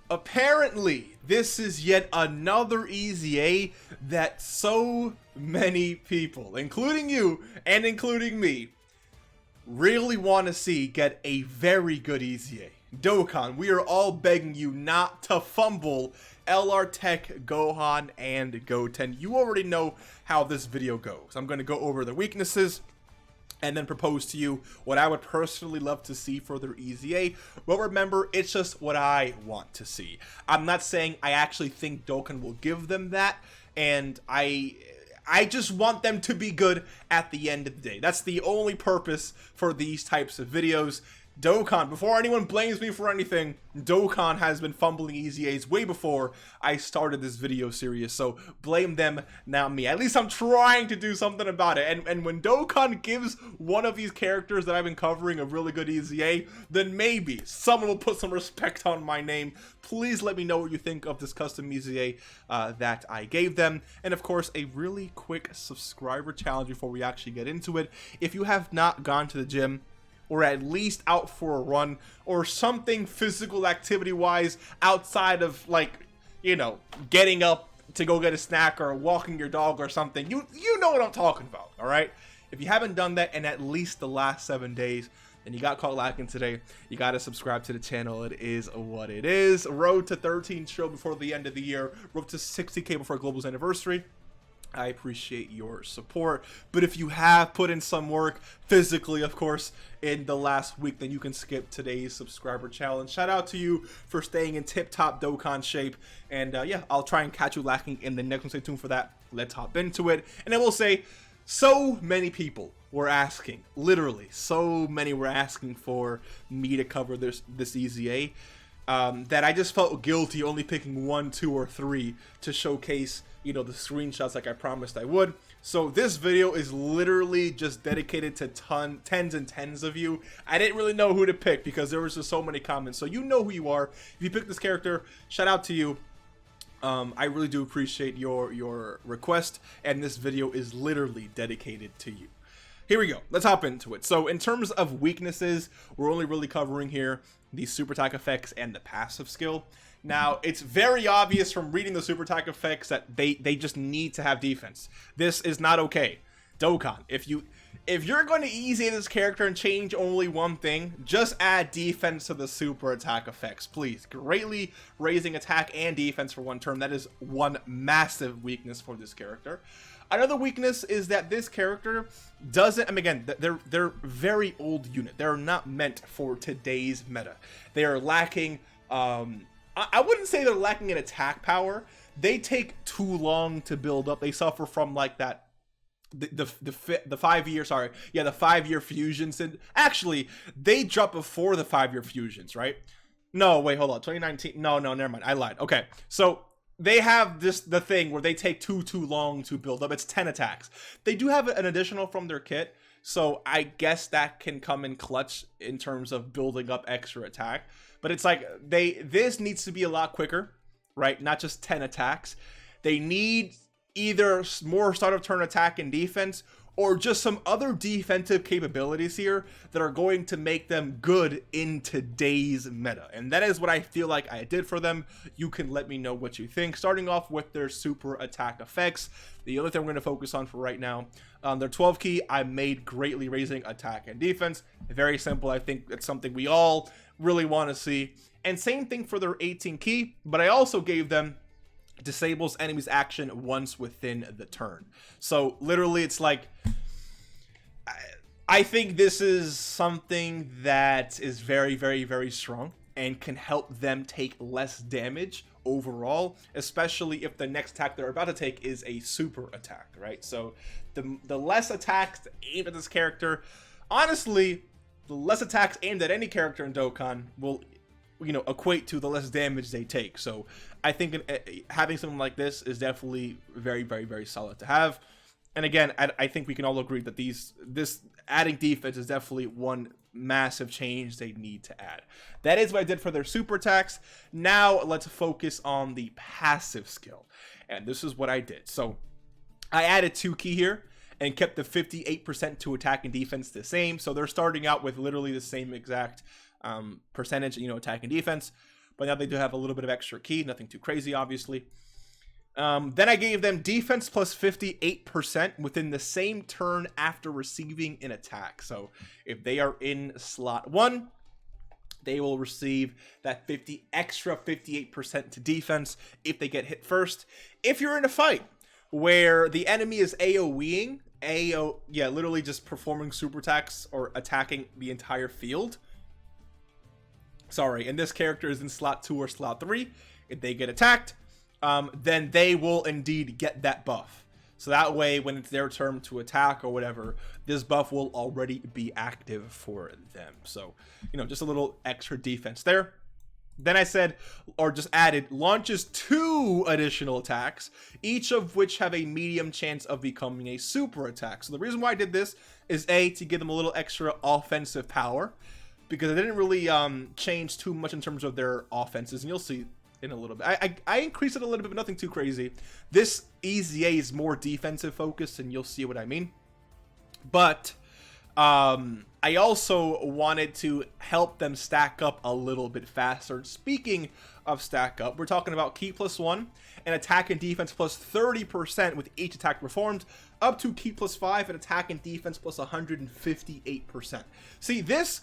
Apparently, this is yet another EZA that so many people, including you and including me, really want to see get a very good EZA. Dokkan, we are all begging you not to fumble TEQ Gohan and Goten. You already know how this video goes. I'm going to go over the weaknesses and then propose to you what I would personally love to see for their EZA. But remember, it's just what I want to see. I'm not saying I actually think Dokkan will give them that, and I just want them to be good at the end of the day. That's the only purpose for these types of videos. Dokkan, before anyone blames me for anything, Dokkan has been fumbling EZAs way before I started this video series, so blame them, not me. At least I'm trying to do something about it, and when Dokkan gives one of these characters that I've been covering a really good EZA, then maybe someone will put some respect on my name. Please let me know what you think of this custom EZA that I gave them, and of course, a really quick subscriber challenge before we actually get into it. If you have not gone to the gym, or at least out for a run, or something physical activity wise outside of, like, you know, getting up to go get a snack or walking your dog or something, you know what I'm talking about, all right? If you haven't done that in at least the last 7 days and you got caught lacking today, you got to subscribe to the channel. It is what it is. Road to 13 show before the end of the year, road to 60K before Global's anniversary. I appreciate your support, but if you have put in some work physically, of course, in the last week, then you can skip today's subscriber challenge. Shout out to you for staying in tip-top Dokkan shape, and yeah, I'll try and catch you lacking in the next one. Stay tuned for that. Let's hop into it. And I will say, so many people were asking, literally, so many were asking for me to cover this EZA, that I just felt guilty only picking 1, 2, or 3 to showcase, you know, the screenshots like I promised I would. So this video is literally just dedicated to tens and tens of you. I didn't really know who to pick because there was just so many comments. So you know who you are. If you picked this character, shout out to you. I really do appreciate your request, and this video is literally dedicated to you. Here we go. Let's hop into it. So in terms of weaknesses, we're only really covering here the super attack effects and the passive skill. Now, it's very obvious from reading the super attack effects that they just need to have defense. This is not okay. Dokkan, if you're going to EZA this character and change only one thing, just add defense to the super attack effects, please. Greatly raising attack and defense for one turn. That is one massive weakness for this character. Another weakness is that this character doesn't, I mean, again, they're very old unit. They're not meant for today's meta. They are lacking, I wouldn't say they're lacking in attack power. They take too long to build up. They suffer from like that, the 5-year, sorry, yeah, the 5-year fusions. And actually, they drop before the 5-year fusions, right? No, wait, hold on, 2019. No, never mind. I lied. Okay, so they have the thing where they take too long to build up. It's 10 attacks. They do have an additional from their kit, so I guess that can come in clutch in terms of building up extra attack. But it's like this needs to be a lot quicker, right? Not just 10 attacks. They need either more start of turn attack and defense, or just some other defensive capabilities here that are going to make them good in today's meta. And that is what I feel like I did for them. You can let me know what you think. Starting off with their super attack effects. The other thing we're going to focus on for right now, their 12 key, I made greatly raising attack and defense. Very simple. I think it's something we all really want to see. And same thing for their 18 key, but I also gave them disables enemies action once within the turn. So literally it's like, I think this is something that is very, very, very strong and can help them take less damage overall, especially if the next attack they're about to take is a super attack, right? So the less attacks aimed at this character, honestly, the less attacks aimed at any character in Dokkan will, you know, equate to the less damage they take. So I think having something like this is definitely very, very, very solid to have. And again, I think we can all agree that this adding defense is definitely one massive change they need to add. That is what I did for their super attacks. Now let's focus on the passive skill. And this is what I did. So I added 2 key here and kept the 58% to attack and defense the same. So they're starting out with literally the same exact percentage, you know, attack and defense. but now they do have a little bit of extra ki, nothing too crazy, obviously. Then I gave them defense plus 58% within the same turn after receiving an attack. So if they are in slot 1, they will receive that extra 58% to defense if they get hit first. If you're in a fight where the enemy is AoEing, literally just performing super attacks or attacking the entire field. Sorry, and this character is in slot 2 or slot 3. If they get attacked, then they will indeed get that buff. So that way, when it's their turn to attack or whatever, this buff will already be active for them. So, you know, just a little extra defense there. Then I said, or just added, launches 2 additional attacks, each of which have a medium chance of becoming a super attack. So the reason why I did this is A, to give them a little extra offensive power, because it didn't really change too much in terms of their offenses, and you'll see in a little bit. I increased it a little bit, but nothing too crazy. This EZA is more defensive focused, and you'll see what I mean. But I also wanted to help them stack up a little bit faster. Speaking of stack up, we're talking about ki plus 1 and attack and defense plus 30% with each attack performed, up to ki plus 5 and attack and defense plus 158%. See, this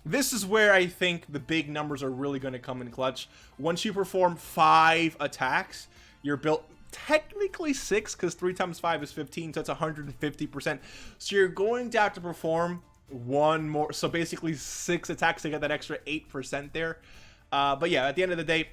is where I think the big numbers are really going to come in clutch. Once you perform 5 attacks, you're built technically 6, because 3 times 5 is 15, so that's 150%. So you're going to have to perform 1 more, so basically 6 attacks to get that extra 8% there. But yeah, at the end of the day,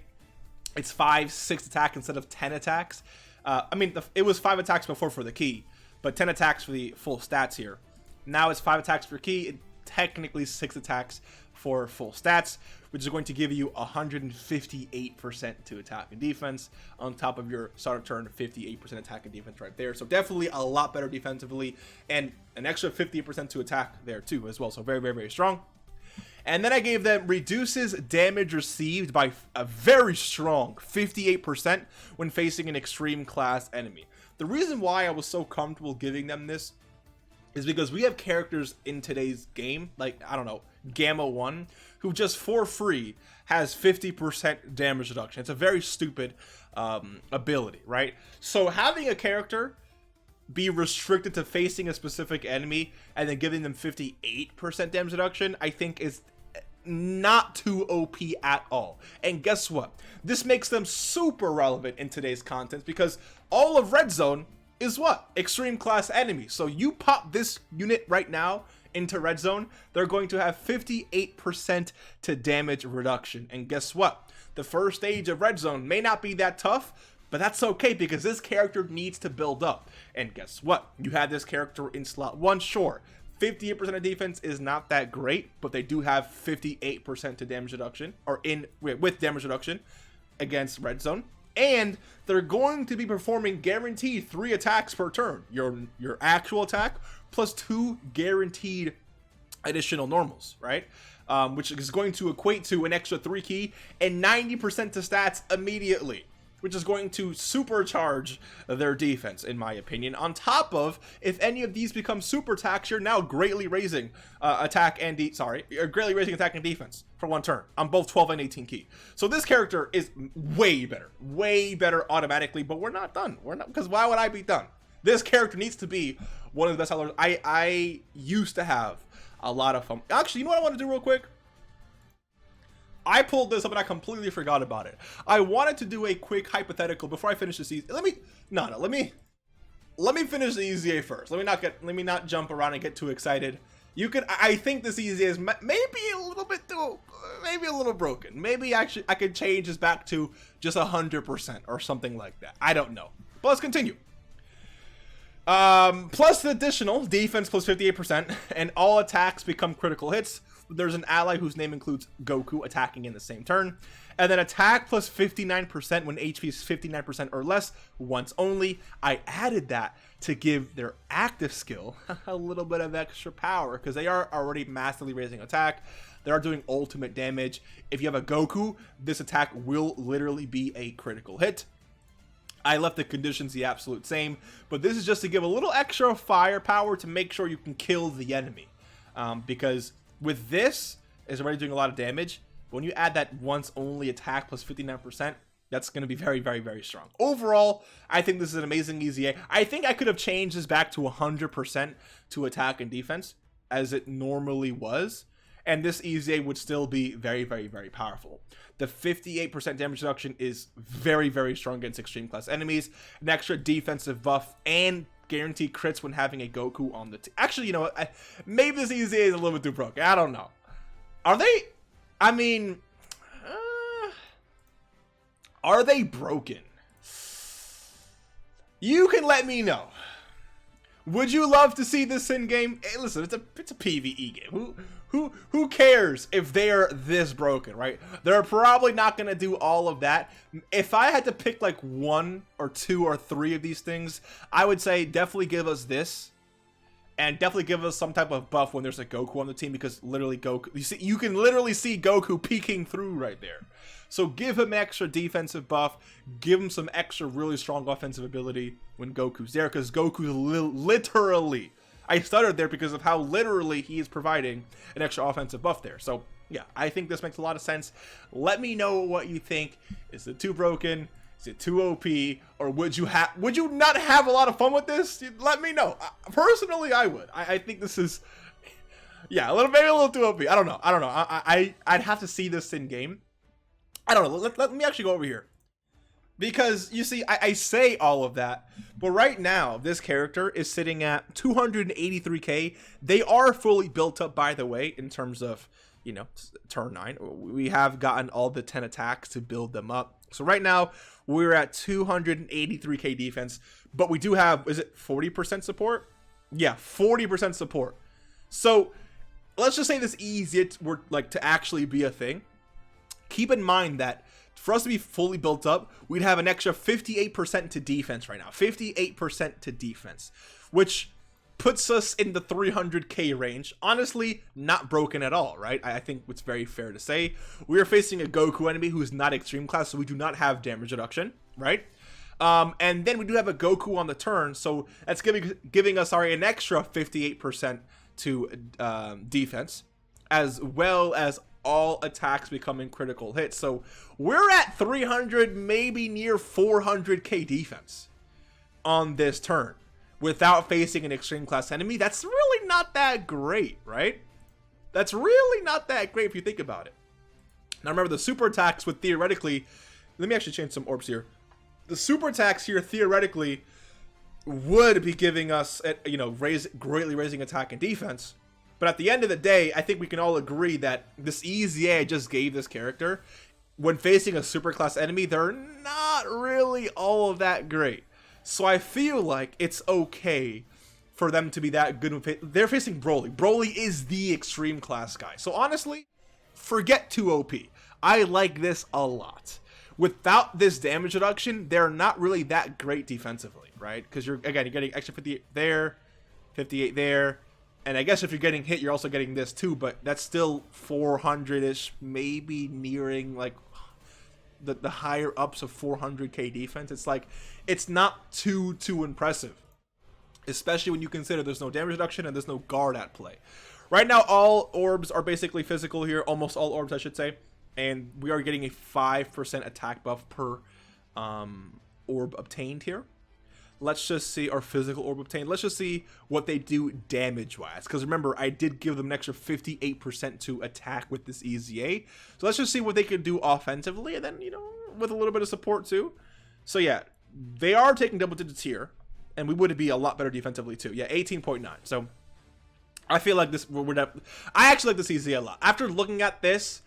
it's 6 attack instead of 10 attacks. I mean, it was 5 attacks before for the ki, but 10 attacks for the full stats here. Now it's 5 attacks for ki, technically 6 attacks for full stats, which is going to give you 158% to attack and defense on top of your start of turn 58% attack and defense right there. So definitely a lot better defensively, and an extra 50% to attack there too as well. So very, very, very strong. And then I gave them reduces damage received by a very strong 58% when facing an extreme class enemy. The reason why I was so comfortable giving them this is because we have characters in today's game, like, I don't know, Gamma 1, who just for free has 50% damage reduction. It's a very stupid ability, right? So having a character be restricted to facing a specific enemy and then giving them 58% damage reduction, I think is not too OP at all. And guess what? This makes them super relevant in today's content, because all of Red Zone is what? Extreme class enemies. So you pop this unit right now into Red Zone, they're going to have 58% to damage reduction. And guess what? The first stage of Red Zone may not be that tough, but that's okay, because this character needs to build up. And guess what? You had this character in slot 1, sure. 58% of defense is not that great, but they do have 58% to damage reduction, or with damage reduction against Red Zone. And they're going to be performing guaranteed 3 attacks per turn. Your actual attack plus 2 guaranteed additional normals, right? Which is going to equate to an extra 3 ki and 90% to stats immediately, which is going to supercharge their defense, in my opinion. On top of, if any of these become super attacks, you're now greatly raising attack and defense for 1 turn on both 12 and 18 ki. So this character is way better automatically, but we're not done. We're not, because why would I be done? This character needs to be one of the best sellers. I used to have a lot of fun. Actually, you know what I want to do real quick? I pulled this up and I completely forgot about it. I wanted to do a quick hypothetical before I finish this. Let me finish the EZA first. Let me not jump around and get too excited. I think this EZA is maybe a little bit maybe a little broken. Maybe actually I could change this back to just 100% or something like that. I don't know. But let's continue. Plus the additional defense plus 58%, and all attacks become critical hits. There's an ally whose name includes Goku attacking in the same turn. And then attack plus 59% when HP is 59% or less, once only. I added that to give their active skill a little bit of extra power, because they are already massively raising attack. They are doing ultimate damage. If you have a Goku, this attack will literally be a critical hit. I left the conditions the absolute same, but this is just to give a little extra firepower to make sure you can kill the enemy. Because with this, is already doing a lot of damage. But when you add that once only attack plus 59%, that's going to be very, very, very strong. Overall, I think this is an amazing EZA. I think I could have changed this back to 100% to attack and defense, as it normally was. And this EZA would still be very, very, very powerful. The 58% damage reduction is very, very strong against extreme class enemies. An extra defensive buff and guaranteed crits when having a Goku on the team. Actually, you know what? Maybe this EZA is a little bit too broken. I don't know. Are they? I mean, are they broken? You can let me know. Would you love to see this in game? Hey, listen, it's a PvE game. Who cares if they're this broken, right? They're probably not gonna do all of that. If I had to pick like 1 or 2 or 3 of these things, I would say definitely give us this, and definitely give us some type of buff when there's a Goku on the team, because literally Goku, you can literally see Goku peeking through right there. So give him extra defensive buff, give him some extra really strong offensive ability when Goku's there, because Goku's literally, I stuttered there because of how literally he is providing an extra offensive buff there. So yeah, I think this makes a lot of sense. Let me know what you think. Is it too broken? Is it too OP? Or would you not have a lot of fun with this? Let me know. Personally, I would. I think this is, yeah, maybe a little too OP. I don't know. I'd have to see this in game. I don't know. Let me actually go over here. Because, you see, I say all of that, but right now, this character is sitting at 283k. They are fully built up, by the way, in terms of, you know, turn 9. We have gotten all the 10 attacks to build them up. So right now, we're at 283k defense, but we do have, is it 40% support? Yeah, 40% support. So, let's just say this easy were like to actually be a thing. Keep in mind that for us to be fully built up, we'd have an extra 58% to defense right now. 58% to defense, which puts us in the 300k range. Honestly, not broken at all, right? I think it's very fair to say. We are facing a Goku enemy who's not extreme class, so we do not have damage reduction, right? And then we do have a Goku on the turn, so that's giving us an extra 58% to defense, as well as all attacks becoming critical hits. So we're at 300, maybe near 400k defense on this turn without facing an extreme class enemy. That's really not that great, right? That's really not that great if you think about it. Now remember, the super attacks would theoretically, let me actually change some orbs here. The super attacks here theoretically would be giving us, you know, greatly raising attack and defense. But at the end of the day, I think we can all agree that this EZA I just gave this character, when facing a superclass enemy, they're not really all of that great. So I feel like it's okay for them to be that good. They're facing Broly. Broly is the extreme class guy. So honestly, forget 2 OP. I like this a lot. Without this damage reduction, they're not really that great defensively, right? Because you're getting extra 58 there, 58 there. And I guess if you're getting hit, you're also getting this too, but that's still 400-ish, maybe nearing like the higher ups of 400k defense. It's like, it's not too impressive, especially when you consider there's no damage reduction and there's no guard at play. Right now, all orbs are basically physical here, almost all orbs, I should say, and we are getting a 5% attack buff per orb obtained here. Let's just see our physical orb obtained. Let's just see what they do damage-wise. Because remember, I did give them an extra 58% to attack with this EZA. So let's just see what they can do offensively. And then, you know, with a little bit of support too. So yeah, they are taking double digits here. And we would be a lot better defensively too. Yeah, 18.9. So I feel like this, I actually like this EZA a lot. After looking at this,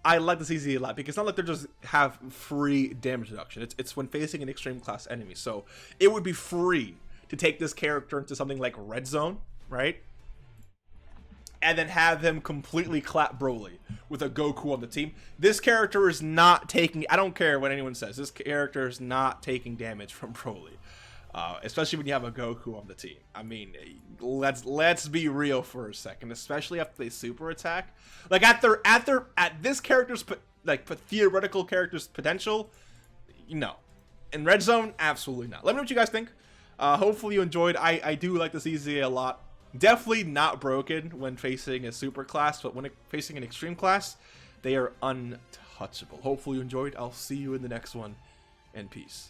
I like this EZA a lot, because it's not like they just have free damage reduction. It's when facing an extreme class enemy. So it would be free to take this character into something like Red Zone, right? And then have him completely clap Broly with a Goku on the team. This character is not taking, I don't care what anyone says, this character is not taking damage from Broly. Especially when you have a Goku on the team. I mean, let's be real for a second, especially after they super attack. Like at this character's theoretical character's potential, no. In Red Zone, absolutely not. Let me know what you guys think. Hopefully you enjoyed. I do like this EZA a lot. Definitely not broken when facing a super class, but when facing an extreme class, They are untouchable. Hopefully you enjoyed. I'll see you in the next one, and peace.